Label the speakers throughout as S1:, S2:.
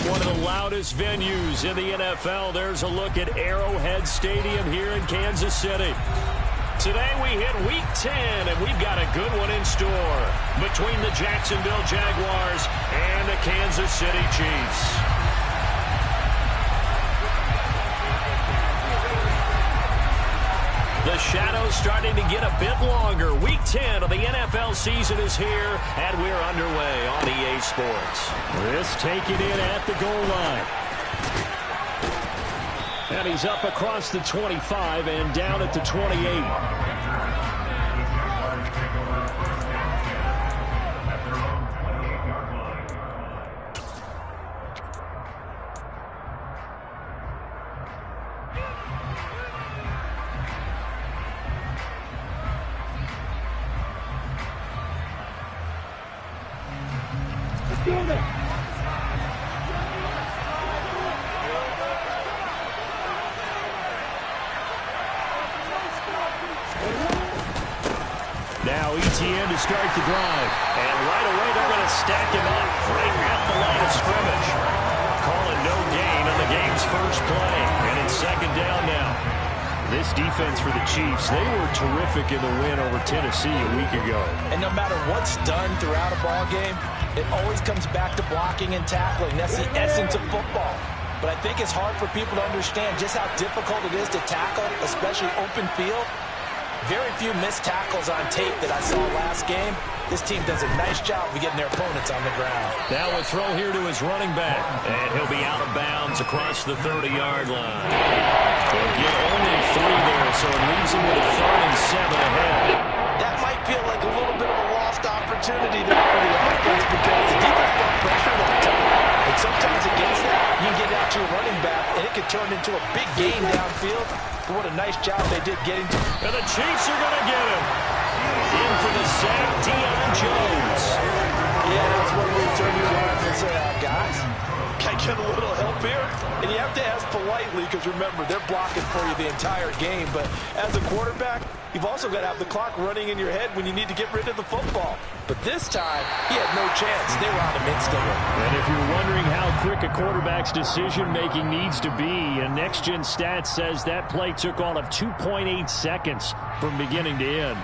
S1: one of the loudest venues in the NFL. There's a look at Arrowhead Stadium here in Kansas City. Today we hit Week 10, and we've got a good one in store between the Jacksonville Jaguars and the Kansas City Chiefs. The shadow's starting to get a bit longer. Week 10 of the NFL season is here, and we're underway on EA Sports.
S2: This taken in at the goal line. And he's up across the 25 and down at the 28.
S1: Now ETN to start the drive. And right away they're going to stack him up right at the line of scrimmage. Calling no gain on the game's first play. And it's second down now.
S2: This defense for the Chiefs, they were terrific in the win over Tennessee a week ago.
S3: And no matter what's done throughout a ball game, it always comes back to blocking and tackling. That's the essence of football. But I think it's hard for people to understand just how difficult it is to tackle, especially open field. Very few missed tackles on tape that I saw last game. This team does a nice job of getting their opponents on the ground.
S1: Now a throw here to his running back. And he'll be out of bounds across the 30-yard line. He'll get only 3 there, so it leaves him with a 3rd and 7 ahead.
S3: That might feel like a little bit of a lost opportunity there for the offense because the defense got pressured all the time. And sometimes against that, you can get out to your running back, and it could turn into a big gain downfield. But what a nice job they did getting to.
S1: And the Chiefs are going to get him. In for the sack, Deion Jones.
S3: Yeah, that's when you turn your arms and say, guys, can I get a little help here? And you have to ask politely because, remember, they're blocking for you the entire game. But as a quarterback, you've also got to have the clock running in your head when you need to get rid of the football. But this time, he had no chance. They were on him instantly.
S2: And if you're wondering how quick a quarterback's decision-making needs to be, a next-gen stat says that play took all of 2.8 seconds from beginning to end.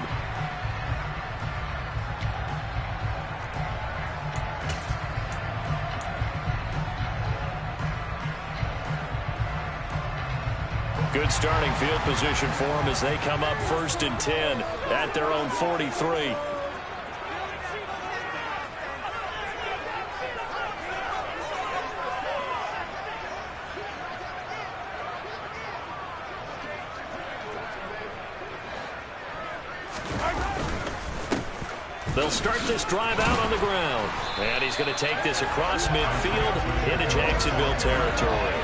S1: Good starting field position for them as they come up 1st and 10 at their own 43. They'll start this drive out on the ground. And he's going to take this across midfield into Jacksonville territory.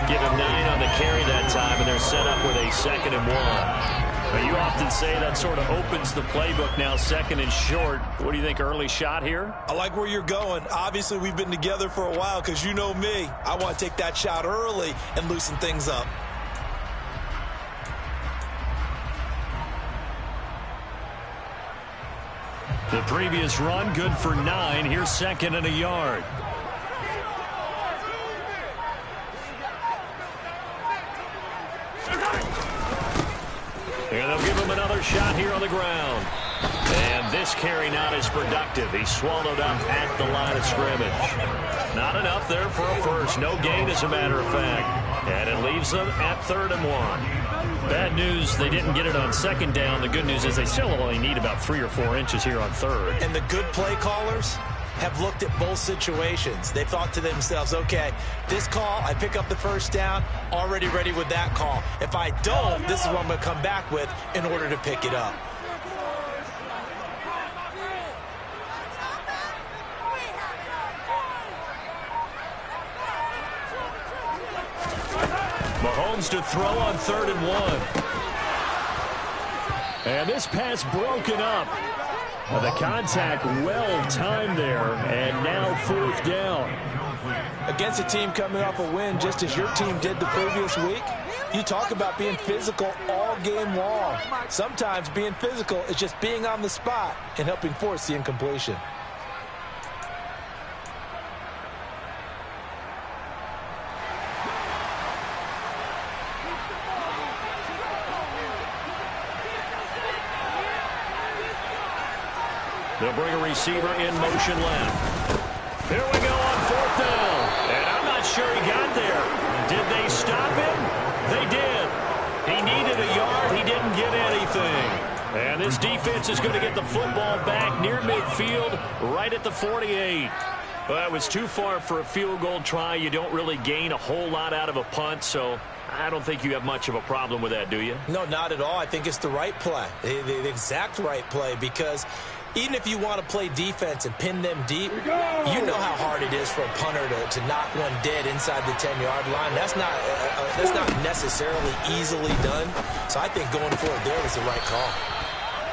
S1: Give him 9 on the carry that time, and they're set up with a 2nd and 1.
S2: But you often say that sort of opens the playbook now, 2nd and short. What do you think, early shot here?
S3: I like where you're going. Obviously, we've been together for a while because you know me. I want to take that shot early and loosen things up.
S2: The previous run, good for 9. Here's 2nd and a yard.
S1: And they'll give him another shot here on the ground. And this carry not as productive. He's swallowed up at the line of scrimmage. Not enough there for a first. No gain, as a matter of fact. And it leaves them at 3rd and 1.
S2: Bad news, they didn't get it on 2nd down. The good news is they still only need about 3 or 4 inches here on 3rd.
S3: And the good play callers have looked at both situations. They thought to themselves, okay, this call, I pick up the 1st down, already ready with that call. If I don't, this is what I'm going to come back with in order to pick it up.
S1: Mahomes to throw on 3rd and 1.
S2: And this pass broken up. The contact well timed there, and now 4th down.
S3: Against a team coming off a win just as your team did the previous week, you talk about being physical all game long. Sometimes being physical is just being on the spot and helping force the incompletion.
S1: They'll bring a receiver in motion left. Here we go on 4th down. And I'm not sure he got there. Did they stop him? They did. He needed a yard. He didn't get anything. And this defense is going to get the football back near midfield, right at the 48. Well, it was too far for a field goal try. You don't really gain a whole lot out of a punt, so I don't think you have much of a problem with that, do you?
S3: No, not at all. I think it's the right play, the exact right play, because even if you want to play defense and pin them deep, you know how hard it is for a punter to knock one dead inside the 10-yard line. That's not necessarily easily done. So I think going for it there was the right call.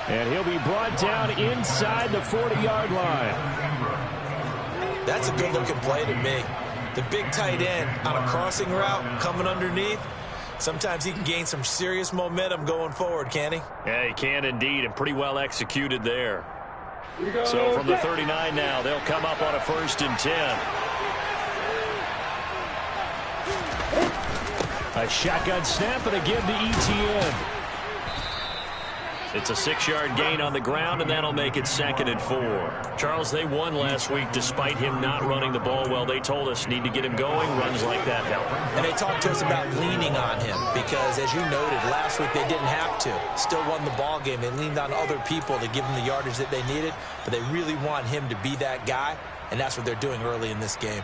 S2: And he'll be brought down inside the 40-yard line.
S3: That's a good-looking play to me. The big tight end on a crossing route coming underneath, sometimes he can gain some serious momentum going forward, can't he?
S1: Yeah, he can indeed, and pretty well executed there. So from the 39 now, they'll come up on a 1st and 10.
S2: A shotgun snap and again to ETN.
S1: It's a 6-yard gain on the ground, and that'll make it 2nd and 4. Charles, they won last week despite him not running the ball well. They told us need to get him going. Runs like that help.
S3: And they talked to us about leaning on him because, as you noted, last week they didn't have to. Still won the ball game. They leaned on other people to give them the yardage that they needed, but they really want him to be that guy, and that's what they're doing early in this game.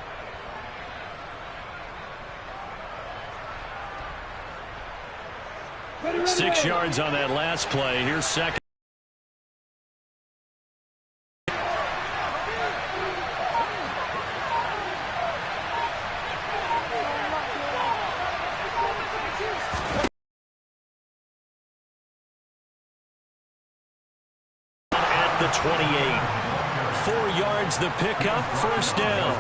S1: Six yards on that last play. Here's 2nd. At the 28. 4 yards the pickup, 1st down.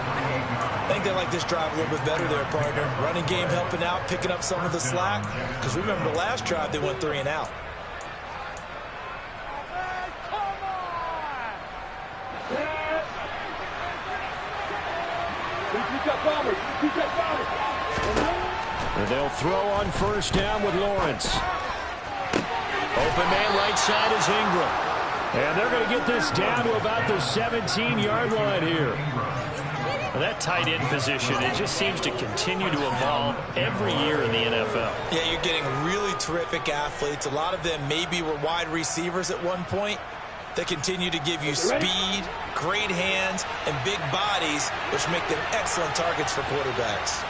S3: I think they like this drive a little bit better there, partner. Running game helping out, picking up some of the slack. Because remember the last drive, they went 3 and out.
S2: And they'll throw on 1st down with Lawrence.
S1: Open man right side is Ingram.
S2: And they're going to get this down to about the 17-yard line here.
S1: Well, that tight end position, it just seems to continue to evolve every year in the NFL.
S3: Yeah, you're getting really terrific athletes. A lot of them maybe were wide receivers at one point. They continue to give you speed, great hands, and big bodies, which make them excellent targets for quarterbacks.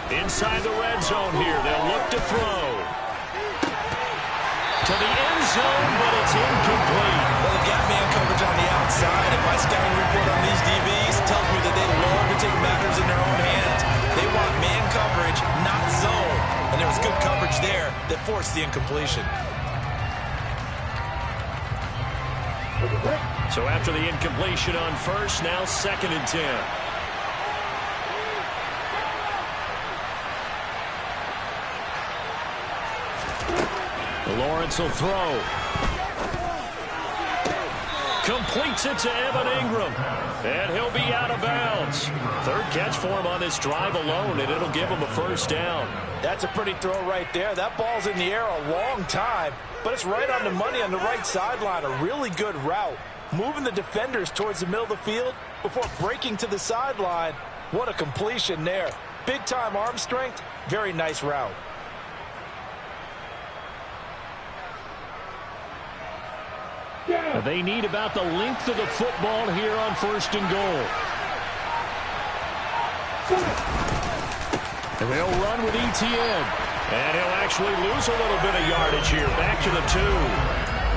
S1: Inside the red zone here. They'll look to throw. To the end zone, but it's incomplete.
S3: Well, they've got man coverage on the outside, and my scouting report on these DBs tells me that they love to take matters in their own hands. They want man coverage, not zone. And there was good coverage there that forced the incompletion.
S1: So after the incompletion on 1st, now 2nd and 10.
S2: Lawrence will throw.
S1: Completes it to Evan Ingram. And he'll be out of bounds. 3rd catch for him on this drive alone, and it'll give him a 1st down.
S3: That's a pretty throw right there. That ball's in the air a long time, but it's right on the money on the right sideline. A really good route. Moving the defenders towards the middle of the field before breaking to the sideline. What a completion there. Big-time arm strength. Very nice route.
S2: They need about the length of the football here on 1st and goal. And they'll run with ETN.
S1: And he'll actually lose a little bit of yardage here. Back to the 2.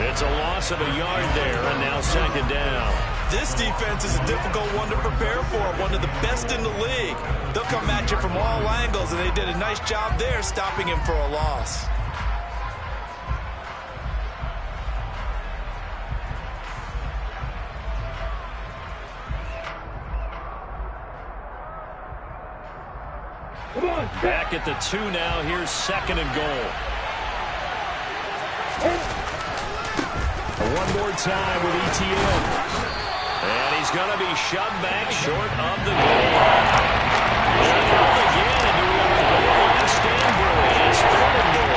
S1: It's a loss of a yard there, and now 2nd down.
S3: This defense is a difficult one to prepare for. One of the best in the league. They'll come at you from all angles, and they did a nice job there stopping him for a loss.
S1: Back at the 2 now. Here's 2nd and goal.
S2: One more time with ETN.
S1: And he's going to be shoved back short of the goal. They're held again, and do we have a goal line stand break? It's third and goal.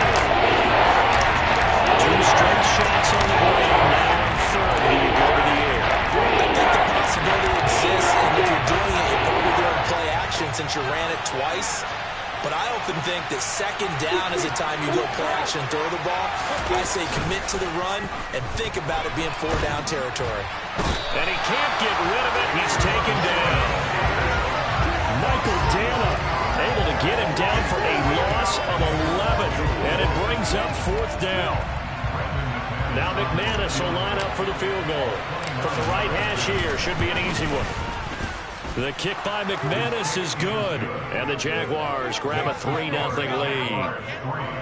S1: 2 straight shots on the blade. Now on third, do you go to the air?
S3: I think the possibility exists, and if you're doing it, you're probably doing play action since you ran it twice. But I often think that second down is the time you go play action and throw the ball. I say commit to the run and think about it being 4-down territory.
S1: And he can't get rid of it. He's taken down.
S2: Michael Dana able to get him down for a loss of 11. And it brings up 4th down. Now McManus will line up for the field goal. From the right hash here, should be an easy one. The kick by McManus is good. And the Jaguars grab a 3-0 lead.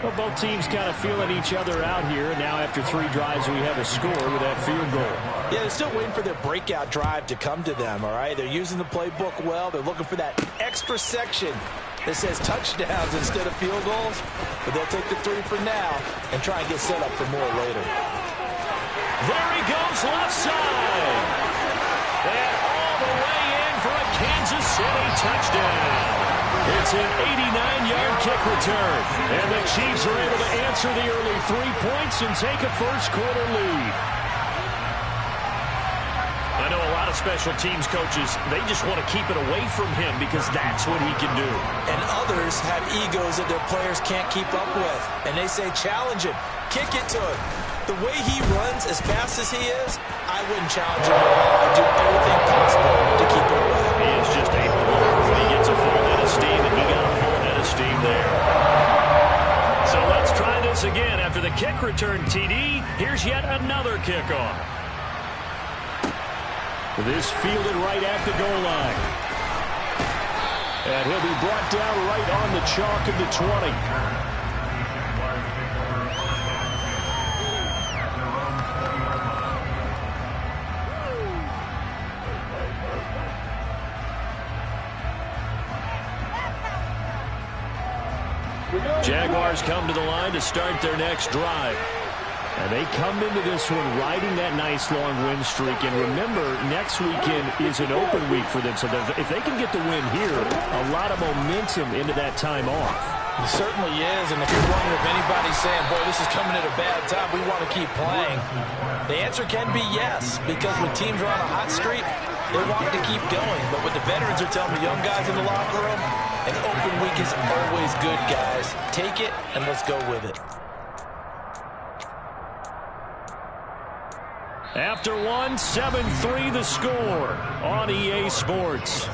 S2: Well, both teams kind of feeling each other out here. And now after 3 drives, we have a score with that field goal.
S3: Yeah, they're still waiting for their breakout drive to come to them, all right? They're using the playbook well. They're looking for that extra section that says touchdowns instead of field goals. But they'll take the 3 for now and try and get set up for more later.
S1: There he goes left side. And all the way in for a Kansas City touchdown. It's an 89-yard kick return. And the Chiefs are able to answer the early 3 points and take a first-quarter lead. I know a lot of special teams coaches, they just want to keep it away from him because that's what he can do.
S3: And others have egos that their players can't keep up with. And they say, challenge him, kick it to him. The way he runs as fast as he is, I wouldn't challenge him at all. I'd do everything possible to keep it away.
S1: He is just a blower when he gets a full head of steam, and he got a full head of steam there. So let's try this again. After the kick return TD, here's yet another kickoff.
S2: This fielded right at the goal line. And he'll be brought down right on the chalk of the 20.
S1: Jaguars come to the line to start their next drive.
S2: And they come into this one riding that nice long win streak. And remember, next weekend is an open week for them. So if they can get the win here, a lot of momentum into that time off.
S3: It certainly is. And if you're wondering if anybody's saying, boy, this is coming at a bad time, we want to keep playing, the answer can be yes. Because when teams are on a hot streak, they want to keep going. But what the veterans are telling the young guys in the locker room, an open week is always good, guys. Take it, and let's go with it.
S2: After 7-3 the score on EA Sports.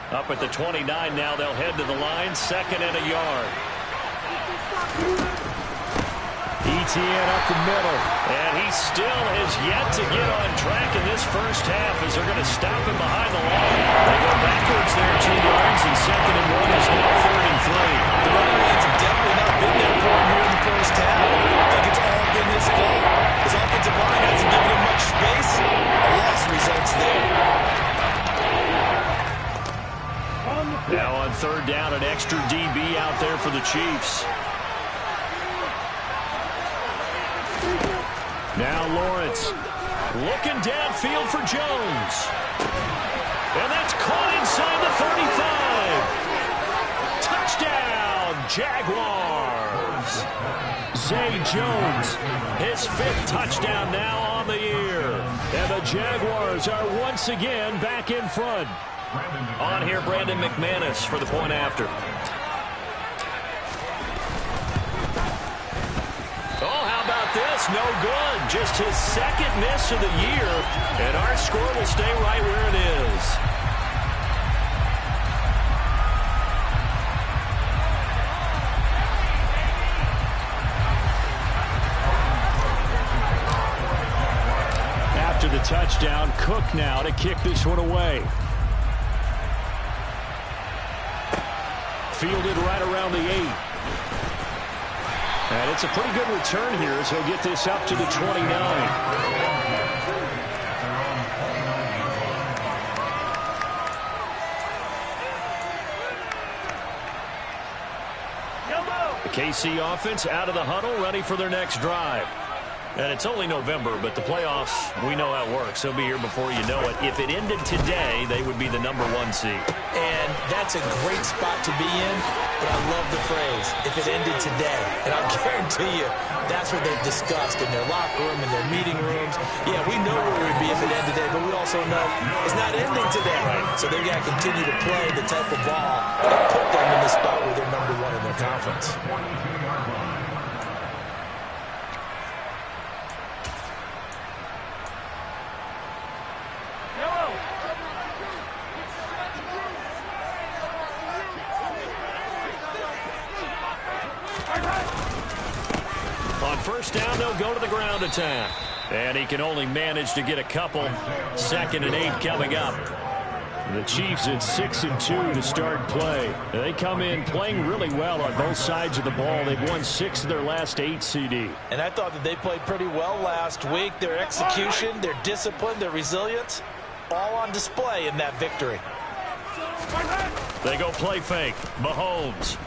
S1: Up at the 29 now, they'll head to the line, 2nd and a yard.
S2: ETN up the middle.
S1: And he still has yet to get on track in this first half as they're going to stop him behind the line. They go backwards there 2 yards, and 2nd and 1 is now 3rd and 3.
S3: The running lanes have definitely not been there for him here in the first half. I think it's all been his fault. His offensive line hasn't given him much space. A loss results there.
S2: Now on 3rd down, an extra DB out there for the Chiefs. Now Lawrence looking downfield for Jones. And that's caught inside the 35. Touchdown, Jaguars. Zay Jones, his 5th touchdown now on the year. And the Jaguars are once again back in front.
S1: On here, Brandon McManus for the point after. Oh, how about this? No good. Just his 2nd miss of the year. And our score will stay right where it is.
S2: After the
S1: touchdown. Cook now to kick this one away. Fielded right around the 8. And it's a pretty good return here as he'll get this up to the 29. The KC offense out of the huddle, ready for their next drive. And it's only November, but the playoffs, we know how it works. They'll be here before you know it. If it ended today, they would be the #1 seed.
S3: And that's a great spot to be in, but I love the phrase, if it ended today. And I'll guarantee you, that's what they've discussed in their locker room, in their meeting rooms. Yeah, we know where we would be if it ended today, but we also know it's not ending today. So they've got to continue to play the type of ball that put them in the spot where they're #1 in their conference.
S1: On first down, they'll go to the ground attack. And he can only manage to get a couple. 2nd and 8 coming up. The Chiefs at 6-2 to start play. They come in playing really well on both sides of the ball. They've won 6 of their last 8, CD.
S3: And I thought that they played pretty well last week. Their execution, their discipline, their resilience, all on display in that victory.
S1: They go play fake. Mahomes.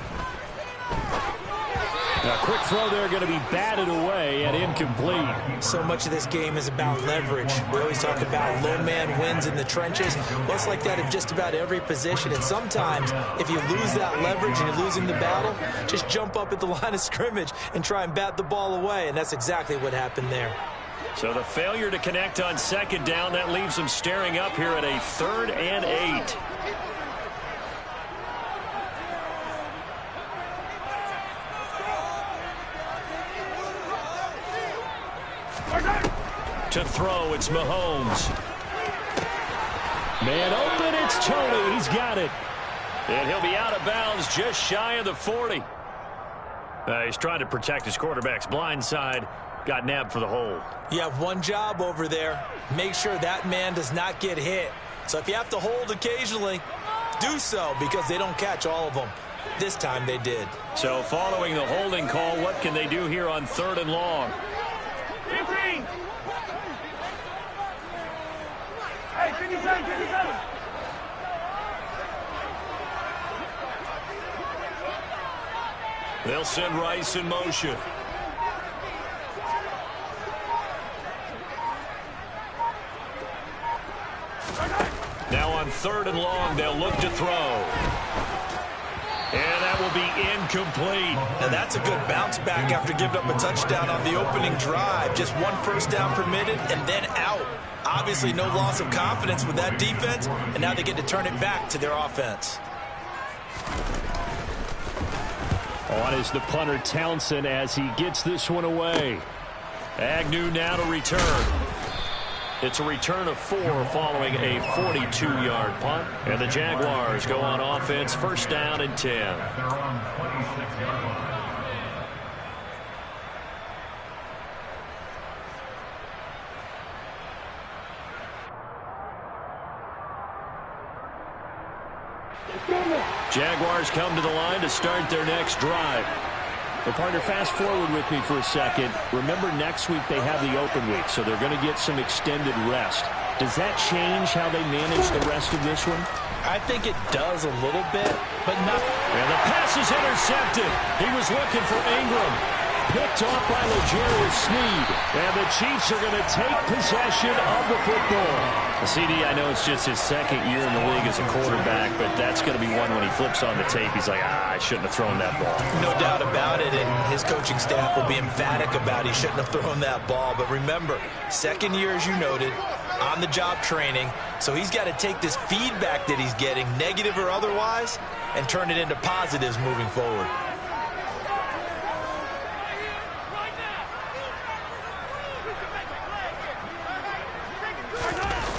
S1: A quick throw there going to be batted away and incomplete.
S3: So much of this game is about leverage. We always talk about low man wins in the trenches. Well, it's like that in just about every position. And sometimes if you lose that leverage and you're losing the battle, just jump up at the line of scrimmage and try and bat the ball away. And that's exactly what happened there.
S1: So the failure to connect on 2nd down, that leaves them staring up here at a 3rd and 8. To throw, it's Mahomes. Man open, it's Tony. He's got it. And he'll be out of bounds just shy of the 40. He's trying to protect his quarterback's blind side. Got nabbed for the hold.
S3: You have one job over there. Make sure that man does not get hit. So if you have to hold occasionally, do so because they don't catch all of them. This time they did.
S1: So following the holding call, what can they do here on 3rd and long?
S2: 15. Hey, 57, 57.
S1: They'll send Rice in motion. Now on 3rd and long, they'll look to throw. And that will be incomplete.
S3: Now that's a good bounce back after giving up a touchdown on the opening drive. Just 1 first down permitted and then out. Obviously no loss of confidence with that defense, and now they get to turn it back to their offense.
S1: On is the punter Townsend as he gets this one away. Agnew now to return. It's a return of 4 following a 42-yard punt. And the Jaguars go on offense, 1st down and 10. Jaguars come to the line to start their next drive. Well, partner, fast forward with me for a second. Remember, next week they have the open week, so they're going to get some extended rest. Does that change how they manage the rest of this one?
S3: I think it does a little bit, but not.
S1: And the pass is intercepted. He was looking for Ingram. Picked off by L'Jarius Sneed. And the Chiefs are going to take possession of the football. CD, I know it's just his 2nd year in the league as a quarterback, but that's going to be one when he flips on the tape. He's like, I shouldn't have thrown that ball.
S3: No doubt about it, and his coaching staff will be emphatic about he shouldn't have thrown that ball. But remember, 2nd year, as you noted, on-the-job training. So he's got to take this feedback that he's getting, negative or otherwise, and turn it into positives moving forward.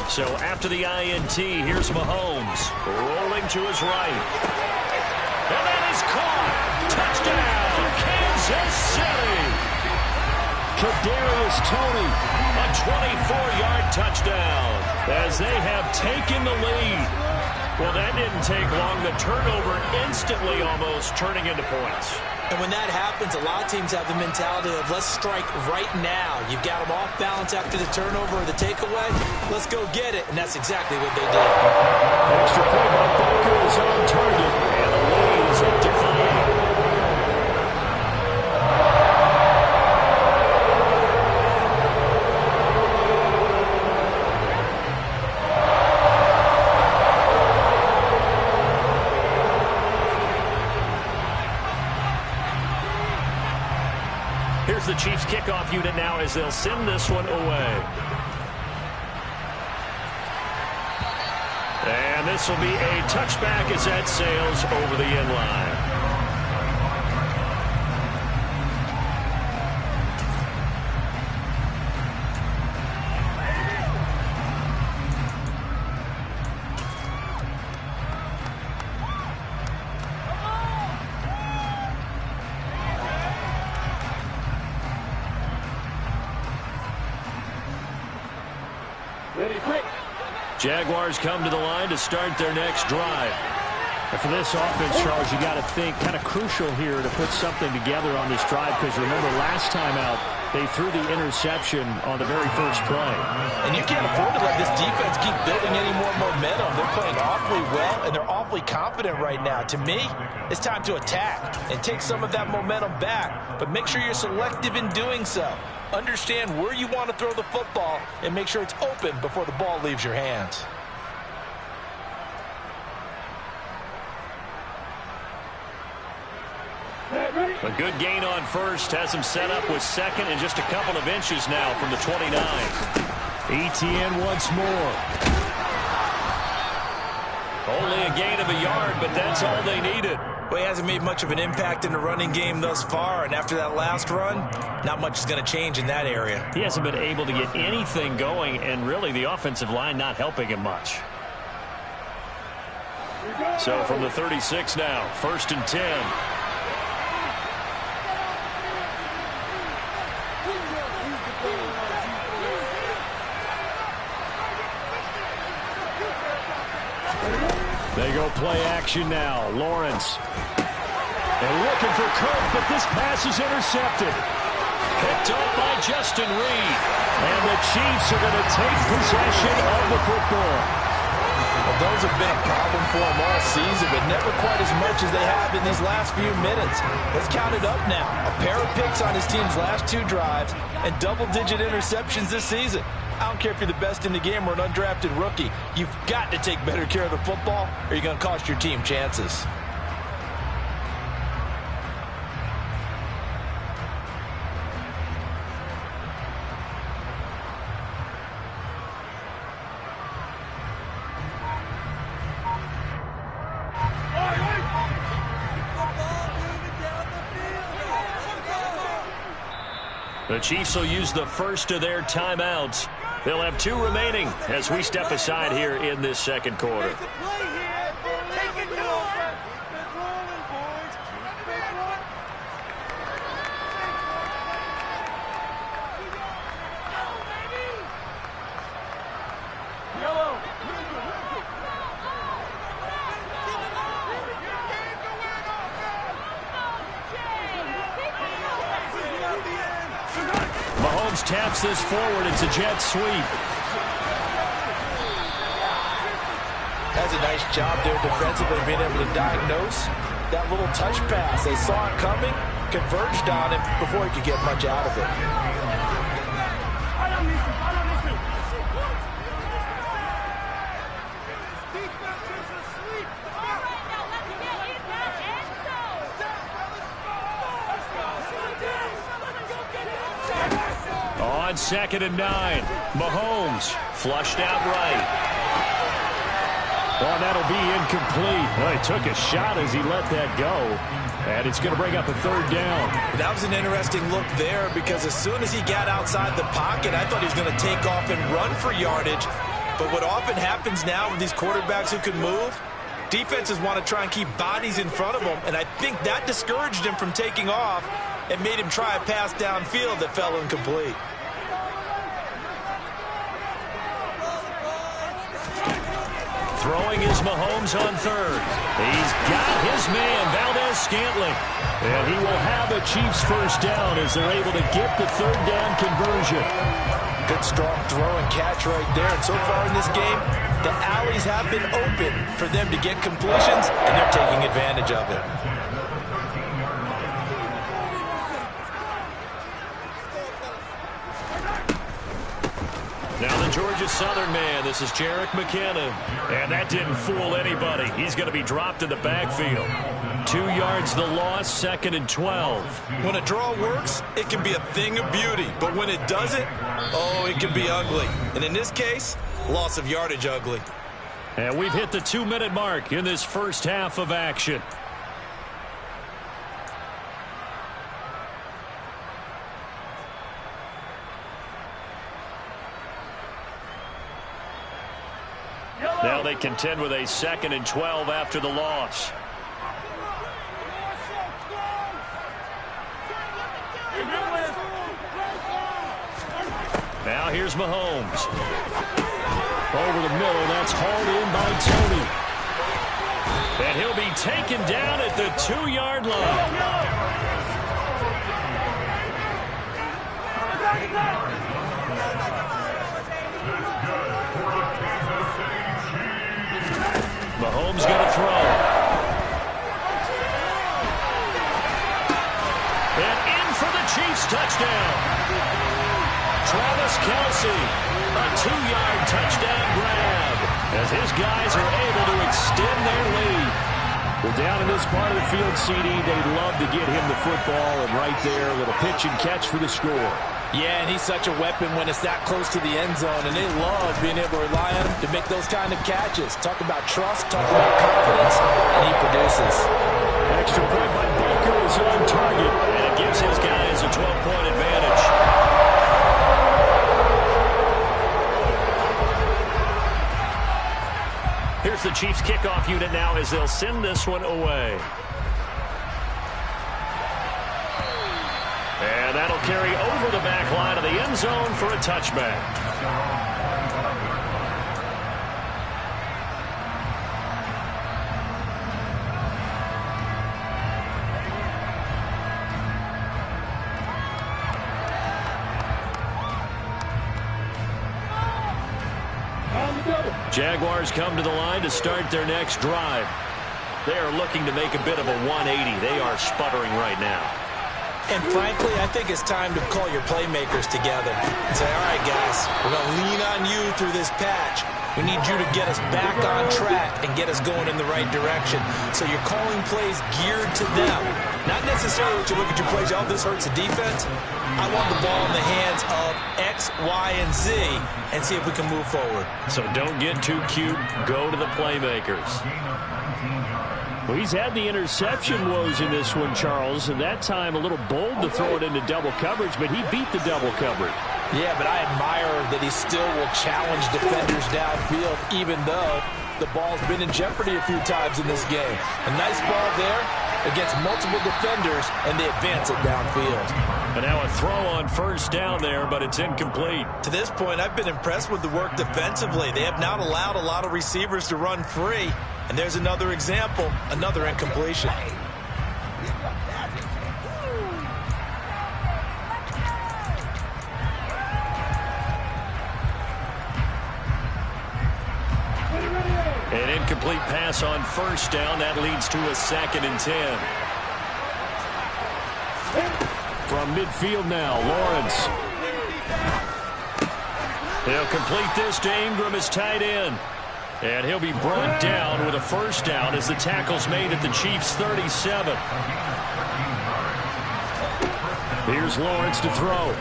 S1: So after the INT, here's Mahomes rolling to his right. And that is caught. Touchdown, Kansas City. Kadarius Toney, a 24-yard touchdown as they have taken the lead. Well, that didn't take long. The turnover instantly almost turning into points.
S3: And when that happens, a lot of teams have the mentality of let's strike right now. You've got them off balance after the turnover or the takeaway. Let's go get it. And that's exactly what they did.
S1: Extra point by Booker is on target. And the lead is up to 5. Here's the Chiefs kickoff unit now as they'll send this one away. And this will be a touchback as that sails over the end line. Jaguars come to the line to start their next drive.
S2: And for this offense, Charles, you got to think kind of crucial here to put something together on this drive, because remember last time out they threw the interception on the very first play.
S3: And you can't afford to let this defense keep building any more momentum. They're playing awfully well, and they're awfully confident right now. To me, it's time to attack and take some of that momentum back, but make sure you're selective in doing so. Understand where you want to throw the football and make sure it's open before the ball leaves your hands.
S1: A good gain on first has him set up with second and just a couple of inches now from the 29.
S2: ETN once more.
S1: Only a gain of a yard, but that's all they needed.
S3: Well, he hasn't made much of an impact in the running game thus far, and after that last run, not much is going to change in that area.
S1: He hasn't been able to get anything going, and really the offensive line not helping him much. So from the 36 now, 1st and 10.
S2: They go play action now. Lawrence. They're looking for Kirk, but this pass is intercepted.
S1: Picked up by Justin Reed.
S2: And the Chiefs are going to take possession of the football.
S3: Well, those have been a problem for them all season, but never quite as much as they have in these last few minutes. Let's count it up now. A pair of picks on his team's last 2 drives and double-digit interceptions this season. I don't care if you're the best in the game or an undrafted rookie. You've got to take better care of the football or you're going to cost your team chances.
S1: The Chiefs will use the first of their timeouts. They'll have 2 remaining as we step aside here in this second quarter.
S2: Taps this forward. It's a jet sweep.
S3: That's a nice job there defensively, being able to diagnose that little touch pass. They saw it coming, converged on him before he could get much out of it.
S2: On 2nd and 9, Mahomes flushed out right. Well, that'll be incomplete. Well, he took a shot as he let that go, and it's going to bring up a 3rd down.
S3: That was an interesting look there because as soon as he got outside the pocket, I thought he was going to take off and run for yardage. But what often happens now with these quarterbacks who can move, defenses want to try and keep bodies in front of them, and I think that discouraged him from taking off and made him try a pass downfield that fell incomplete.
S1: Throwing is Mahomes on third. He's got his man, Valdez-Scantling. And he will have a Chiefs first down as they're able to get the third down conversion.
S3: Good strong throw and catch right there. And so far in this game, the alleys have been open for them to get completions, and they're taking advantage of it.
S1: Now the Georgia Southern man, this is Jerick McKinnon. And that didn't fool anybody. He's going to be dropped in the backfield. 2 yards the loss, 2nd and 12.
S3: When a draw works, it can be a thing of beauty. But when it doesn't, oh, it can be ugly. And in this case, loss of yardage ugly.
S1: And we've hit the 2-minute mark in this first half of action. Now they contend with a 2nd and 12 after the loss. Now here's Mahomes. Over the middle, that's hauled in by Tony. And he'll be taken down at the 2-yard line. Mahomes going to throw. And in for the Chiefs touchdown. Travis Kelce, a 2-yard touchdown grab as his guys are able to extend their lead. Well, down in this part of the field, CD, they'd love to get him the football, and right there, a little pitch and catch for the score.
S3: Yeah, and he's such a weapon when it's that close to the end zone, and they love being able to rely on him to make those kind of catches. Talk about trust, talk about confidence, and he produces.
S1: Extra point by Baker is on target, and it gives his guys a 12-point advantage. Here's the Chiefs kickoff unit now as they'll send this one away. And that'll carry over the back line of the end zone for a touchback. Jaguars come to the line to start their next drive. They are looking to make a bit of a 180. They are sputtering right now.
S3: And frankly, I think it's time to call your playmakers together and say, all right, guys, we're going to lean on you through this patch. We need you to get us back on track and get us going in the right direction. So you're calling plays geared to them. Not necessarily that you look at your plays, oh, this hurts the defense. I want the ball in the hands of X, Y, and Z and see if we can move forward.
S1: So don't get too cute. Go to the playmakers. Well, he's had the interception woes in this one, Charles, and that time a little bold to throw it into double coverage, but he beat the double coverage.
S3: Yeah, but I admire that he still will challenge defenders downfield, even though the ball's been in jeopardy a few times in this game. A nice ball there against multiple defenders, and they advance it downfield.
S1: And now a throw on first down there, but it's incomplete.
S3: To this point, I've been impressed with the work defensively. They have not allowed a lot of receivers to run free. And there's another example, another incompletion.
S1: An incomplete pass on first down. That leads to a 2nd and 10. From midfield now, Lawrence. He'll complete this to Ingram as tight end. And he'll be brought down with a first down as the tackle's made at the Chiefs' 37. Here's Lawrence to throw.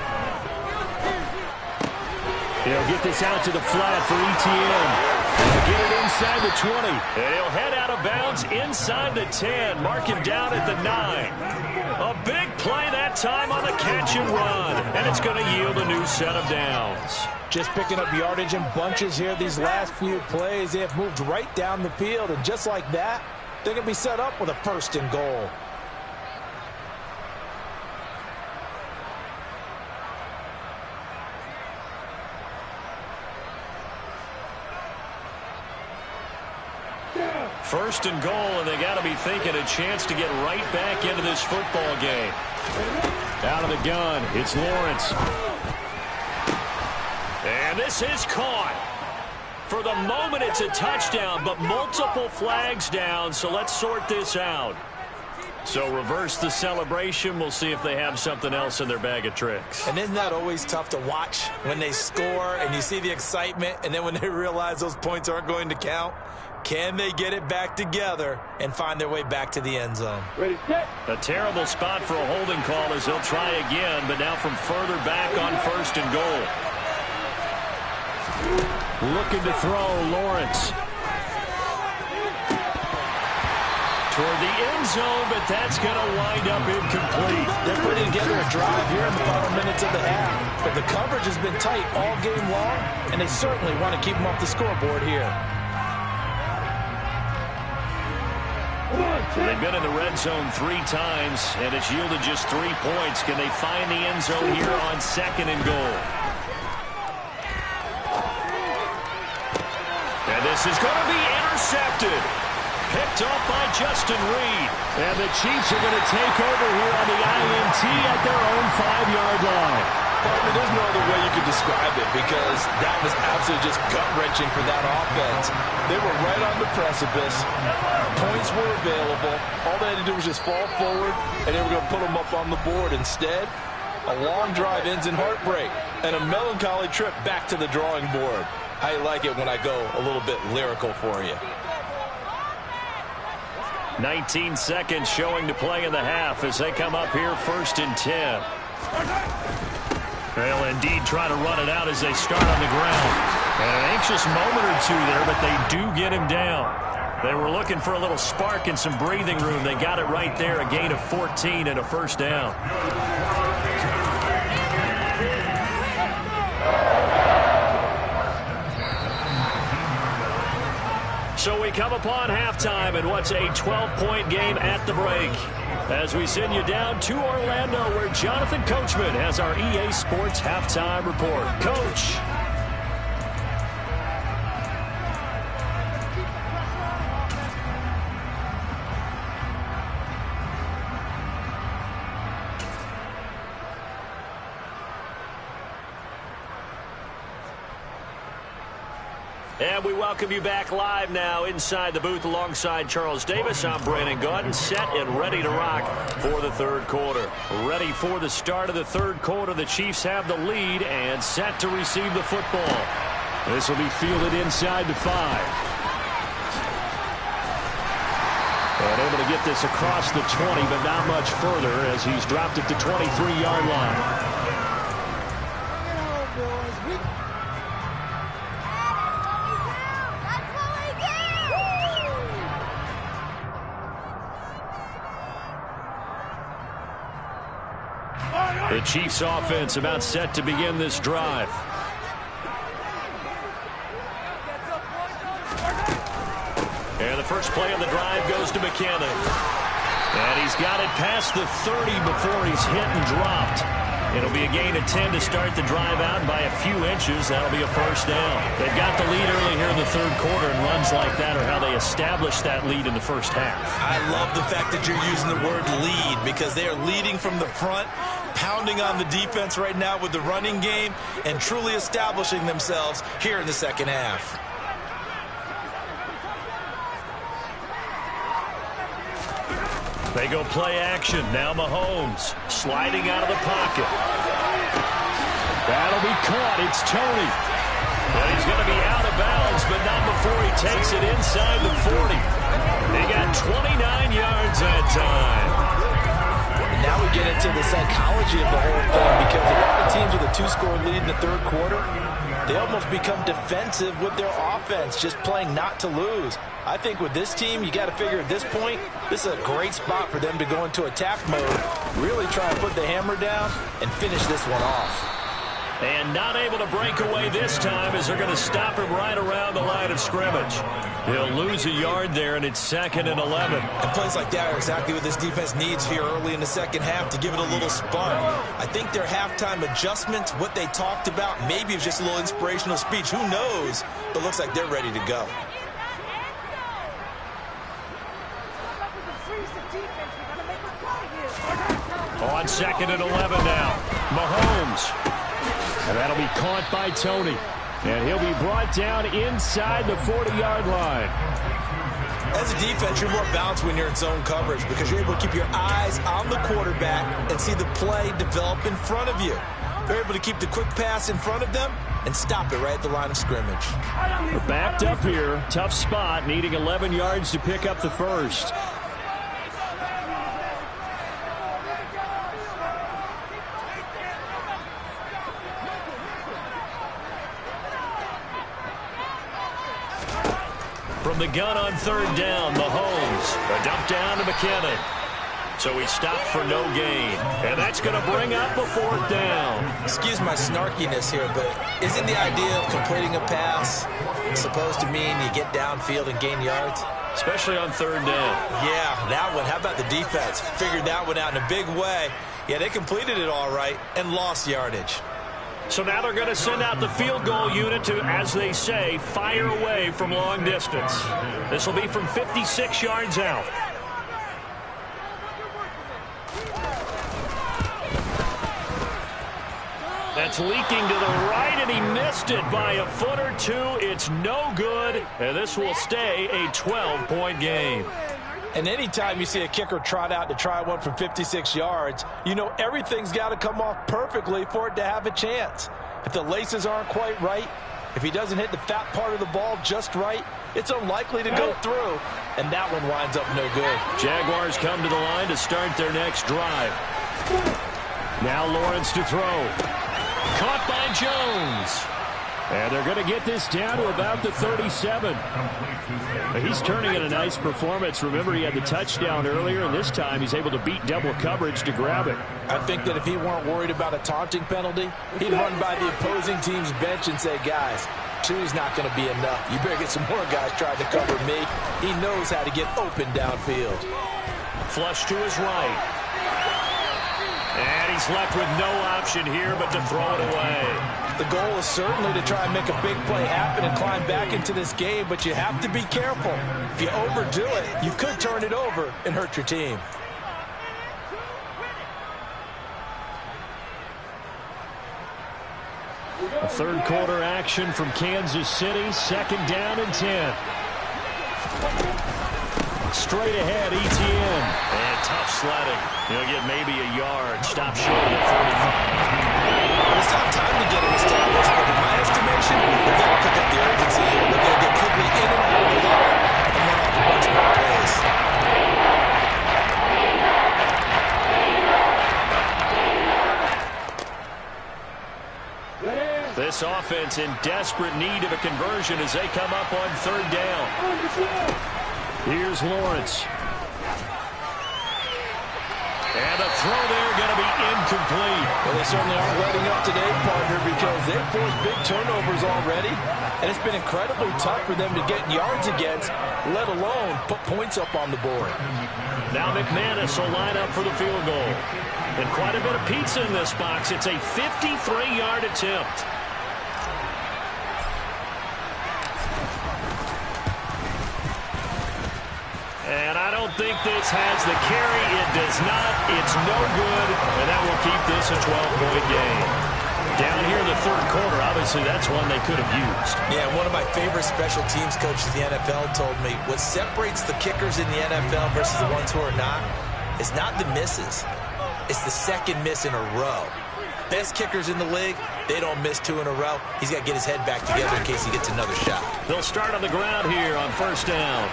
S1: He'll get this out to the flat for ETN. He'll get it inside the 20. And he'll head out of bounds inside the 10. Mark him down at the 9. A big play that time on the catch and run. And it's going to yield a new set of downs.
S3: Just picking up yardage in bunches here these last few plays. They have moved right down the field. And just like that, they're going to be set up with a 1st and goal.
S1: First and goal, and they got to be thinking a chance to get right back into this football game. Out of the gun, it's Lawrence. And this is caught. For the moment, it's a touchdown, but multiple flags down, so let's sort this out. So reverse the celebration. We'll see if they have something else in their bag of tricks.
S3: And isn't that always tough to watch when they score and you see the excitement, and then when they realize those points aren't going to count? Can they get it back together and find their way back to the end zone?
S2: Ready, set.
S1: A terrible spot for a holding call as they'll try again, but now from further back on first and goal. Looking to throw, Lawrence. Toward the end zone, but that's going to wind up incomplete.
S3: They're putting together a drive here in the final minutes of the half, but the coverage has been tight all game long, and they certainly want to keep them off the scoreboard here.
S1: So they've been in the red zone 3 times, and it's yielded just 3 points. Can they find the end zone here on second and goal? And this is going to be intercepted. Picked off by Justin Reed.
S2: And the Chiefs are going to take over here on the INT at their own 5-yard line.
S3: Partner, there's no other way you could describe it because that was absolutely just gut-wrenching for that offense. They were right on the precipice. Points were available. All they had to do was just fall forward, and they were going to put them up on the board. Instead, a long drive ends in heartbreak and a melancholy trip back to the drawing board. I like it when I go a little bit lyrical for you.
S1: 19 seconds showing to play in the half as they come up here first and 10. They'll indeed try to run it out as they start on the ground. And an anxious moment or two there, but they do get him down. They were looking for a little spark and some breathing room. They got it right there, a gain of 14 and a first down. So we come upon halftime in what's a 12-point game at the break. As we send you down to Orlando, where Jonathan Coachman has our EA Sports Halftime Report. Coach. And we welcome you back live now inside the booth alongside Charles Davis. I'm Brandon Gaudin, set and ready to rock for the third quarter. Ready for the start of the third quarter. The Chiefs have the lead and set to receive the football. This will be fielded inside the 5. And able to get this across the 20, but not much further as he's dropped at the 23-yard line. The Chiefs offense about set to begin this drive. And the first play of the drive goes to McKinnon. And he's got it past the 30 before he's hit and dropped. It'll be a gain of 10 to start the drive out by a few inches. That'll be a first down. They've got the lead early here in the third quarter, and runs like that are how they establish that lead in the first half.
S3: I love the fact that you're using the word lead because they are leading from the front, pounding on the defense right now with the running game, and truly establishing themselves here in the second half.
S1: They go play action. Now Mahomes sliding out of the pocket. That'll be caught. It's Tony. And he's going to be out of bounds, but not before he takes it inside the 40. They got 29 yards that time.
S3: Now we get into the psychology of the whole thing because a lot of teams with a 2-score lead in the third quarter, they almost become defensive with their offense, just playing not to lose. I think with this team, you got to figure at this point, this is a great spot for them to go into attack mode, really try and put the hammer down and finish this one off.
S1: And not able to break away this time as they're going to stop him right around the line of scrimmage. He'll lose a yard there, and it's 2nd and 11.
S3: And plays like that are exactly what this defense needs here early in the second half to give it a little spark. I think their halftime adjustments, what they talked about, maybe it's just a little inspirational speech. Who knows? But looks like they're ready to go.
S1: On 2nd and 11 now. Mahomes. And that'll be caught by Tony. And he'll be brought down inside the 40-yard line.
S3: As a defense, you're more balanced when you're in zone coverage because you're able to keep your eyes on the quarterback and see the play develop in front of you. They're able to keep the quick pass in front of them and stop it right at the line of scrimmage.
S1: We're backed up here. Tough spot, needing 11 yards to pick up the first. From the gun on 3rd down, Mahomes. A dump down to McKinnon. So he stopped for no gain. And that's going to bring up a 4th down.
S3: Excuse my snarkiness here, but isn't the idea of completing a pass supposed to mean you get downfield and gain yards?
S1: Especially on 3rd down.
S3: Yeah, that one. How about the defense? Figured that one out in a big way. Yeah, they completed it all right and lost yardage.
S1: So now they're going to send out the field goal unit to, as they say, fire away from long distance. This will be from 56 yards out. That's leaking to the right, and he missed it by a foot or two. It's no good, and this will stay a 12-point game.
S3: And anytime you see a kicker trot out to try one from 56 yards, you know everything's got to come off perfectly for it to have a chance. If the laces aren't quite right, if he doesn't hit the fat part of the ball just right, it's unlikely to go through, and that one winds up no good.
S1: Jaguars come to the line to start their next drive. Now Lawrence to throw. Caught by Jones. And they're going to get this down to about the 37. He's turning in a nice performance. Remember, he had the touchdown earlier, and this time he's able to beat double coverage to grab it.
S3: I think that if he weren't worried about a taunting penalty, he'd run by the opposing team's bench and say, guys, 2's not going to be enough. You better get some more guys trying to cover me. He knows how to get open downfield.
S1: Flush to his right. And he's left with no option here but to throw it away.
S3: The goal is certainly to try and make a big play happen and climb back into this game, but you have to be careful. If you overdo it, you could turn it over and hurt your team.
S1: A 3rd quarter action from Kansas City, 2nd down and 10. Straight ahead, Etienne. And tough sledding. He'll get maybe a yard. Stop short at 45.
S3: It's not time to get him established, but in my estimation, they've got to pick up the urgency here. They've got to get quickly in and out of the line and run off a bunch more plays.
S1: This offense in desperate need of a conversion as they come up on 3rd down. Here's Lawrence. And the throw there going to be incomplete.
S3: Well, they certainly aren't letting up today, partner, because they've forced big turnovers already, and it's been incredibly tough for them to get yards against, let alone put points up on the board.
S1: Now McManus will line up for the field goal. And quite a bit of pizza in this box. It's a 53-yard attempt. And I don't think this has the carry. It does not. It's no good. And that will keep this a 12-point game. Down here in the 3rd quarter, obviously that's one they could have used.
S3: Yeah, one of my favorite special teams coaches in the NFL told me what separates the kickers in the NFL versus the ones who are not is not the misses. It's the 2nd miss in a row. Best kickers in the league, they don't miss 2 in a row. He's got to get his head back together in case he gets another shot.
S1: They'll start on the ground here on 1st down.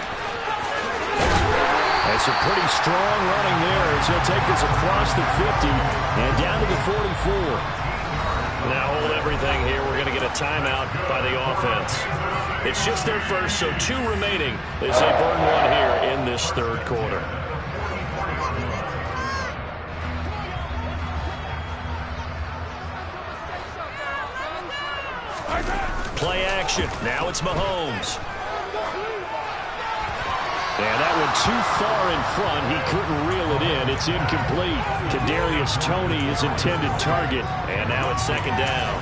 S1: That's a pretty strong running there as he'll take this across the 50 and down to the 44. Now hold everything here. We're going to get a timeout by the offense. It's just their first, so 2 remaining as they burn one here in this 3rd quarter. Play action. Now it's Mahomes. And that one too far in front. He couldn't reel it in. It's incomplete. Kadarius Toney, his intended target. And now it's 2nd down.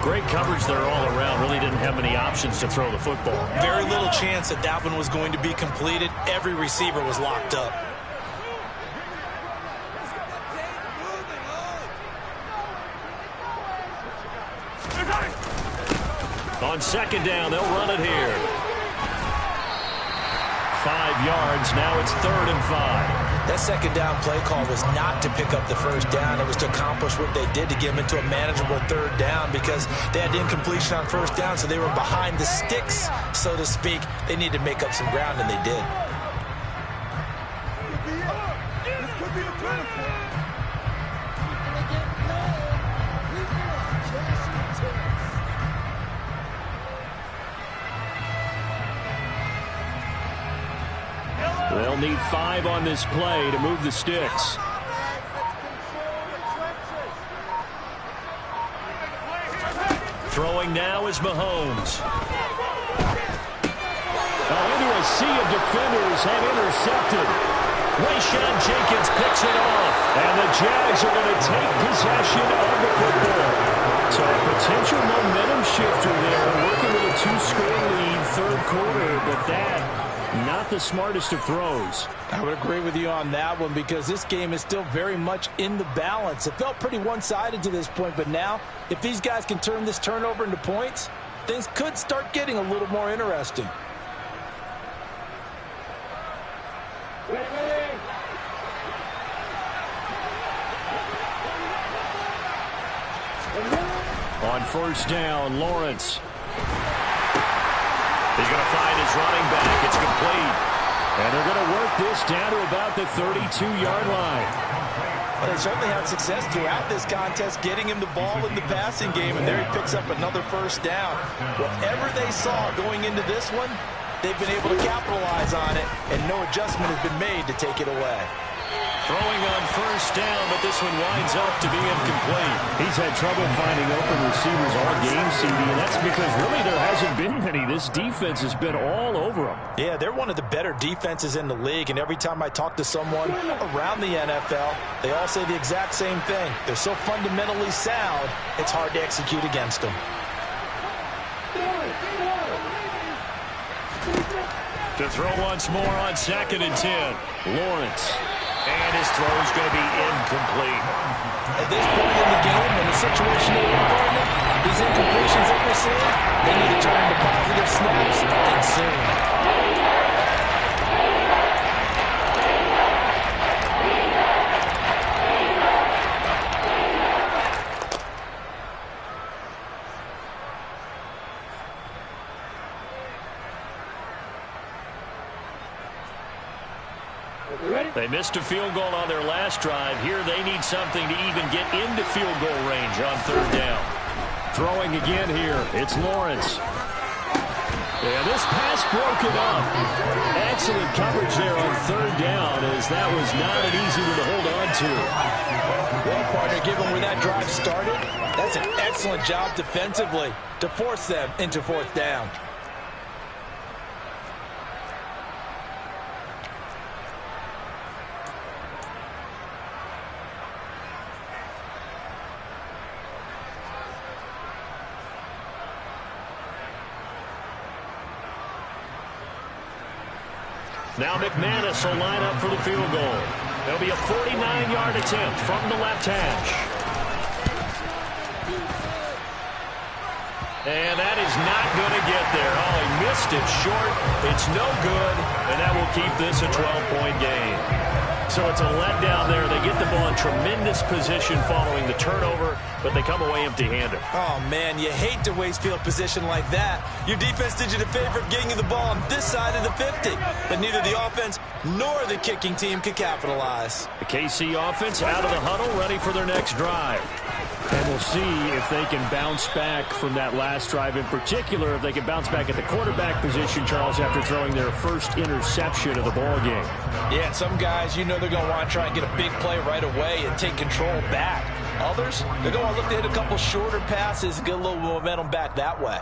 S1: Great coverage there all around. Really didn't have many options to throw the football.
S3: Very little chance that that one was going to be completed. Every receiver was locked up.
S1: On second down, they'll run it here. 5 yards. Now it's 3rd and 5.
S3: That second down play call was not to pick up the first down. It was to accomplish what they did to get them into a manageable 3rd down because they had incompletion on first down, so they were behind the sticks, so to speak. They needed to make up some ground, and they did.
S1: They'll need 5 on this play to move the sticks. Throwing now is Mahomes. Into a sea of defenders and intercepted. Rayshon Jenkins picks it off. And the Jags are going to take possession of the football. So a potential momentum shifter there, working with a 2-score lead, 3rd quarter, but that not the smartest of throws.
S3: I would agree with you on that one because this game is still very much in the balance. It felt pretty one-sided to this point, but now if these guys can turn this turnover into points, things could start getting a little more interesting.
S1: On first down, Lawrence. He's going to find his running back. It's complete. And they're going to work this down to about the 32-yard line.
S3: Well, they certainly had success throughout this contest getting him the ball in the passing game, and there he picks up another first down. Whatever they saw going into this one, they've been able to capitalize on it, and no adjustment has been made to take it away.
S1: Throwing on first down, but this one winds up to be incomplete. He's had trouble finding open receivers all game, CD, and that's because really there hasn't been many. This defense has been all over them.
S3: Yeah, they're one of the better defenses in the league, and every time I talk to someone around the NFL, they all say the exact same thing. They're so fundamentally sound, it's hard to execute against them.
S1: To throw once more on 2nd and 10. Lawrence. And his throw is going to be incomplete.
S3: At this point in the game, in the situation they're in, partner, these incompletions that we're seeing, they need to turn into positive snaps and soon.
S1: They missed a field goal on their last drive. Here they need something to even get into field goal range on 3rd down. Throwing again here. It's Lawrence. And this pass broken up. Excellent coverage there on 3rd down, as that was not an easy one to hold on to.
S3: Well, partner, given where that drive started, that's an excellent job defensively to force them into 4th down.
S1: Now McManus will line up for the field goal. There'll be a 49-yard attempt from the left hash. And that is not going to get there. Oh, he missed it short. It's no good, and that will keep this a 12-point game. So it's a letdown there. They get the ball in tremendous position following the turnover, but they come away empty-handed.
S3: Oh, man, you hate to waste field position like that. Your defense did you the favor of getting you the ball on this side of the 50, but neither the offense nor the kicking team could capitalize.
S1: The KC offense out of the huddle, ready for their next drive. And we'll see if they can bounce back from that last drive, in particular if they can bounce back at the quarterback position, Charles, after throwing their first interception of the ball game.
S3: Yeah, some guys, you know they're going to want to try and get a big play right away and take control back. Others, they're going to look to hit a couple shorter passes and get a little momentum back that way.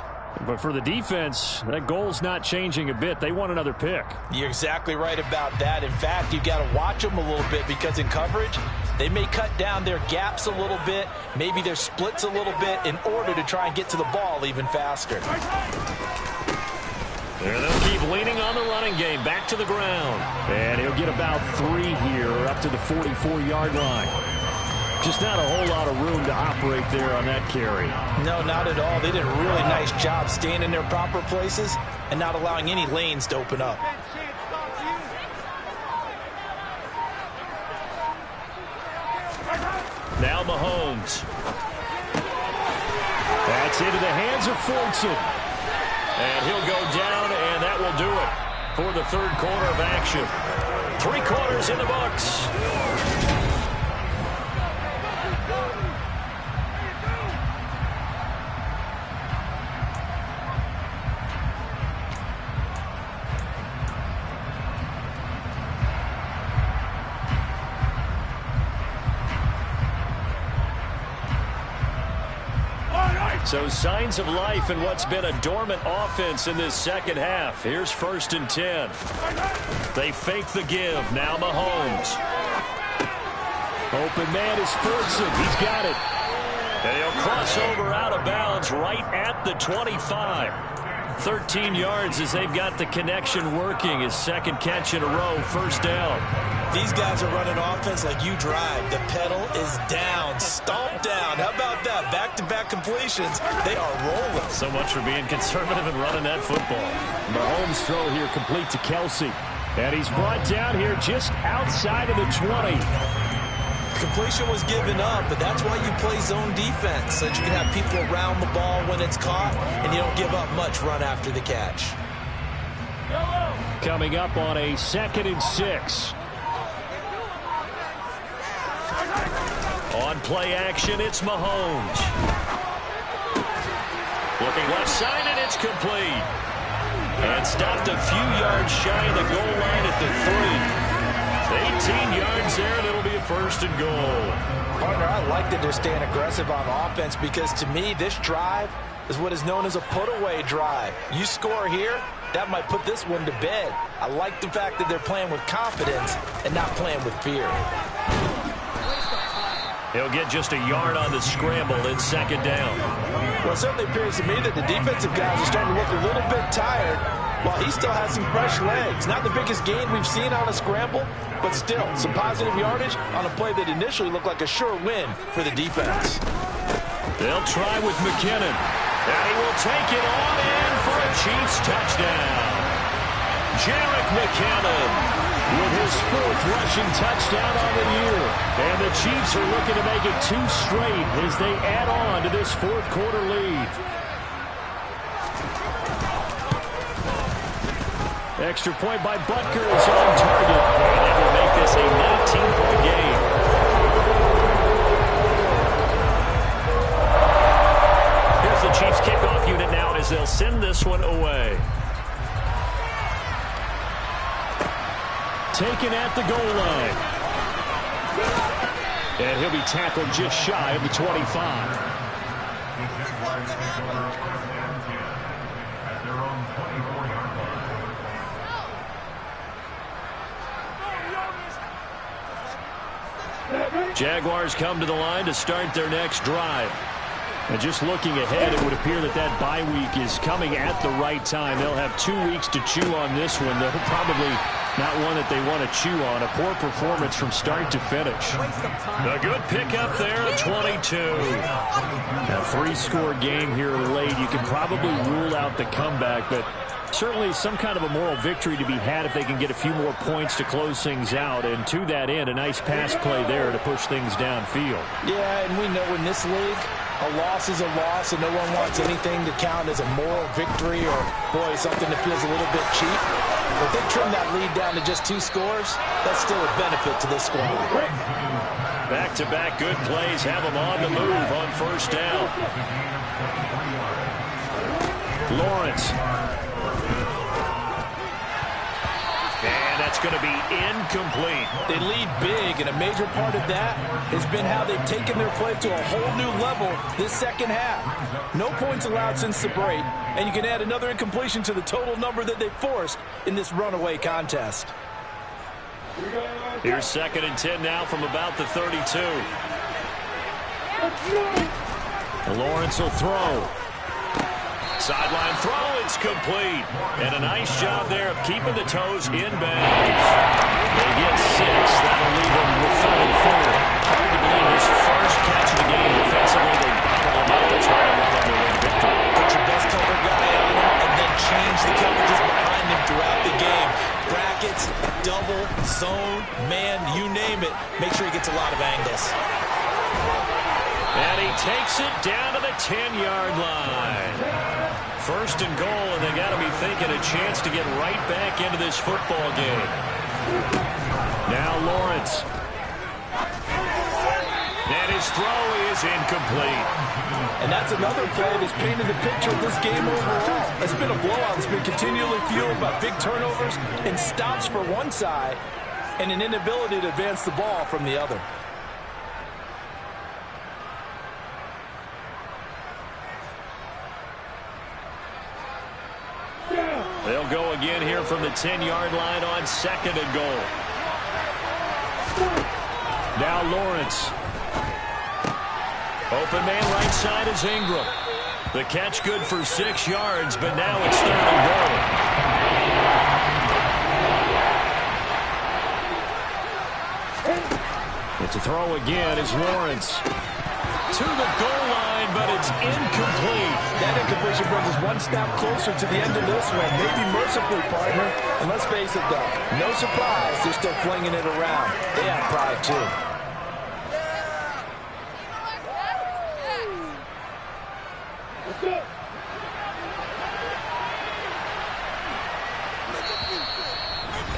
S1: But for the defense, that goal's not changing a bit. They want another pick.
S3: You're exactly right about that. In fact, you've got to watch them a little bit because in coverage, they may cut down their gaps a little bit, maybe their splits a little bit in order to try and get to the ball even faster.
S1: There they'll keep leaning on the running game, back to the ground. And he'll get about 3 here, up to the 44-yard line.
S2: Just not a whole lot of room to operate there on that carry.
S3: No, not at all. They did a really nice job staying in their proper places and not allowing any lanes to open up.
S1: Now Mahomes.
S2: That's into the hands of Fortson.
S1: And he'll go down, and that will do it for the third quarter of action. 3 quarters in the books. So signs of life in what's been a dormant offense in this second half. Here's 1st and 10. They fake the give. Now Mahomes.
S2: Open man is Fortson. He's got it.
S1: And he'll cross over out of bounds right at the 25. 13 yards as they've got the connection working. His second catch in a row. 1st down.
S3: These guys are running offense like you drive. The pedal is down. Stomp down. How about that? Back-to-back completions. They are rolling.
S1: So much for being conservative and running that football.
S2: Mahomes throw here complete to Kelsey. And he's brought down here just outside of the 20.
S3: Completion was given up, but that's why you play zone defense, so that you can have people around the ball when it's caught, and you don't give up much run after the catch.
S2: Coming up on a 2nd and 6.
S1: On play action, it's Mahomes. Looking left side, and it's complete. And stopped a few yards shy of the goal line at the 3. 18 yards there, and it'll be a 1st and goal.
S3: Partner, I like that they're staying aggressive on offense because, to me, this drive is what is known as a put-away drive. You score here, that might put this one to bed. I like the fact that they're playing with confidence and not playing with fear.
S1: He'll get just a yard on the scramble in 2nd down.
S3: Well, it certainly appears to me that the defensive guys are starting to look a little bit tired while he still has some fresh legs. Not the biggest gain we've seen on a scramble, but still some positive yardage on a play that initially looked like a sure win for the defense.
S1: They'll try with McKinnon. And he will take it on in for a Chiefs touchdown. Jerick McKinnon with his 4th rushing touchdown on the year. And the Chiefs are looking to make it 2 straight as they add on to this 4th quarter lead.
S2: Extra point by Butker is on target.
S1: And that will make this a 19-point game. Here's the Chiefs kickoff unit now as they'll send this one away.
S2: Taken at the goal line. And he'll be tackled just shy of the 25.
S1: Jaguars come to the line to start their next drive.
S2: And just looking ahead, it would appear that that bye week is coming at the right time. They'll have 2 weeks to chew on this one. They're probably not one that they want to chew on. A poor performance from start to finish.
S1: A good pickup there at 22.
S2: A 3-score game here late. You can probably rule out the comeback, but certainly some kind of a moral victory to be had if they can get a few more points to close things out. And to that end, a nice pass play there to push things downfield.
S3: Yeah, and we know in this league, a loss is a loss, and no one wants anything to count as a moral victory or, boy, something that feels a little bit cheap. If they trim that lead down to just 2 scores, that's still a benefit to this squad.
S1: Back-to-back good plays have them on the move on 1st down. Lawrence. And that's going to be incomplete.
S3: They lead big, and a major part of that has been how they've taken their play to a whole new level this second half. No points allowed since the break, and you can add another incompletion to the total number that they forced in this runaway contest.
S1: Here's 2nd and 10 now from about the 32.
S2: Lawrence will throw.
S1: Sideline throw, it's complete. And a nice job there of keeping the toes in bounds. They get 6. That'll leave them with 3 and 4. Hard to believe getting his first catch of the game defensively. They bottle him up. That's right, well on their way to victory.
S3: Put your best cover guy on him and then change the coverages behind him throughout the game. Brackets, double, zone, man, you name it. Make sure he gets a lot of angles.
S1: And he takes it down to the 10-yard line. First and goal, and they got to be thinking a chance to get right back into this football game. Now Lawrence. And his throw is incomplete.
S3: And that's another play that's painted the picture of this game overall. It's been a blowout that's been continually fueled by big turnovers and stops for one side and an inability to advance the ball from the other.
S1: They'll go again here from the 10-yard line on second and goal. Now Lawrence. Open man right side is Ingram. The catch good for 6 yards, but now it's third and goal. It's a throw again is Lawrence. To the goal line, but it's incomplete.
S3: That incompletion brings us one step closer to the end of this one. Maybe mercifully, partner. And let's face it, though, no surprise, they're still flinging it around. They have pride, too.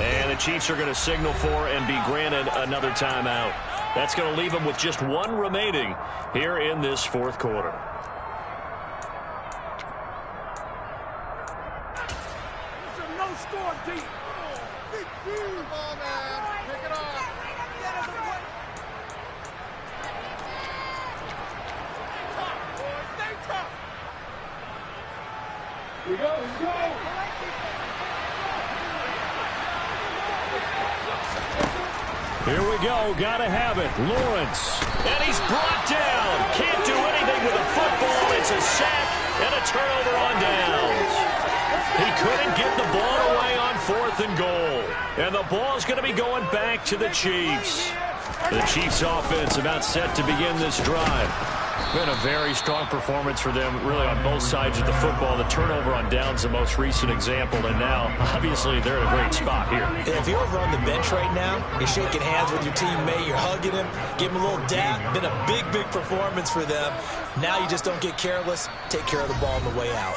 S1: And the Chiefs are going to signal for and be granted another timeout. That's going to leave them with just one remaining here in this fourth quarter.
S4: It's a no-score deep. Come on, man. Pick it up. Stay tough. Here we go. Here we go.
S1: Here we go. Gotta have it. Lawrence. And he's brought down. Can't do anything with a football. It's a sack and a turnover on downs. He couldn't get the ball away on fourth and goal. And the ball's going to be going back to the Chiefs. The Chiefs offense about set to begin this drive. Been a very strong performance for them, really, on both sides of the football. The turnover on downs, the most recent example, and now, obviously, they're in a great spot here.
S3: If you're over on the bench right now, you're shaking hands with your teammate, you're hugging him, give him a little dap. Been a big, big performance for them. Now you just don't get careless. Take care of the ball on the way out.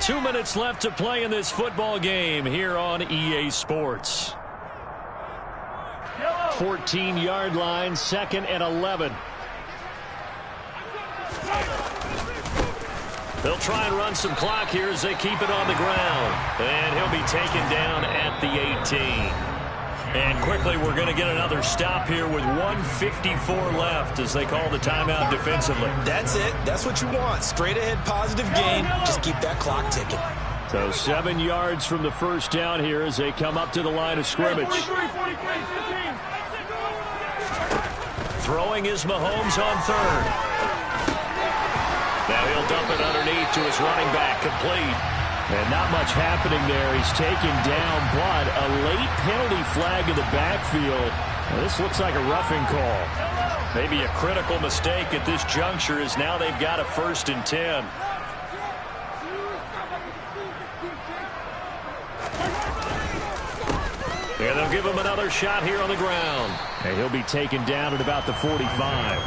S1: 2 minutes left to play in this football game here on EA Sports. 14-yard line, 2nd and 11. They'll try and run some clock here as they keep it on the ground. And he'll be taken down at the 18. And quickly, we're going to get another stop here with 1:54 left as they call the timeout defensively.
S3: That's it. That's what you want. Straight ahead, positive gain. Just keep that clock ticking.
S1: So 7 yards from the first down here as they come up to the line of scrimmage. Throwing is Mahomes on third. Now he'll dump it underneath to his running back, complete. And not much happening there. He's taken down, but a late penalty flag in the backfield. Now, this looks like a roughing call. Maybe a critical mistake at this juncture as now they've got a 1st and 10. And they'll give him another shot here on the ground. And he'll be taken down at about the 45.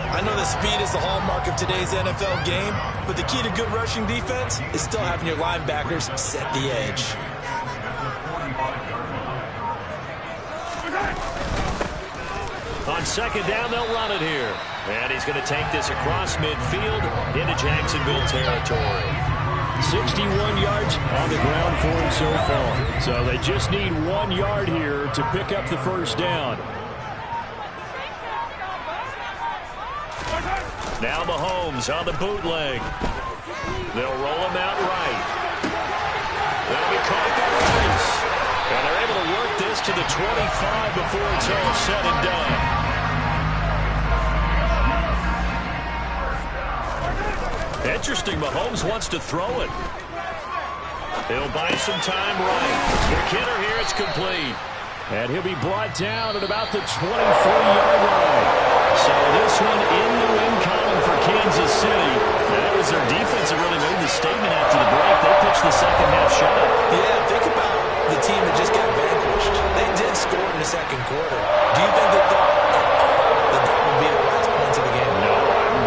S3: I know that speed is the hallmark of today's NFL game, but the key to good rushing defense is still having your linebackers set the edge.
S1: On second down, they'll run it here. And he's going to take this across midfield into Jacksonville territory. 61 yards on the ground for him so far. So they just need 1 yard here to pick up the first down. Now Mahomes on the bootleg. They'll roll him out right. That'll be caught by Rice. And they're able to work this to the 25 before it's all said and done. Interesting, Mahomes wants to throw it. He'll buy some time right. McKinnon here, it's complete. And he'll be brought down at about the 23-yard line. So this one in the win column for Kansas City. That was their defense that really made the statement after the break. They pitched the second half shot.
S3: Yeah, think about the team that just got vanquished. They did score in the second quarter. Do you think they thought that would be the last points of the game?
S1: No,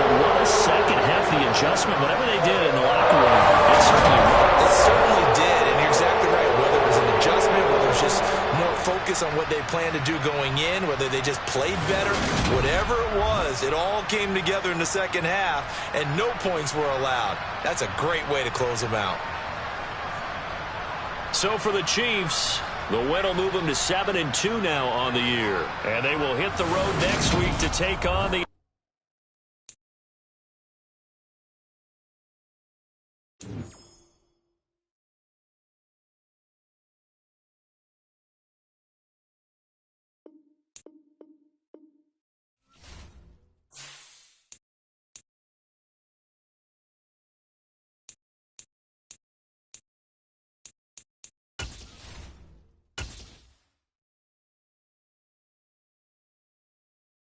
S1: but what a second half, the adjustment, whatever they did in the locker room, it certainly worked.
S3: It certainly did, and you're exactly right. Whether it was an adjustment, whether it was just more focus on what they planned to do going in, whether they just played better, whatever it was, it all came together in the second half, and no points were allowed. That's a great way to close them out.
S1: So for the Chiefs, the win will move them to 7-2 now on the year. And they will hit the road next week to take on the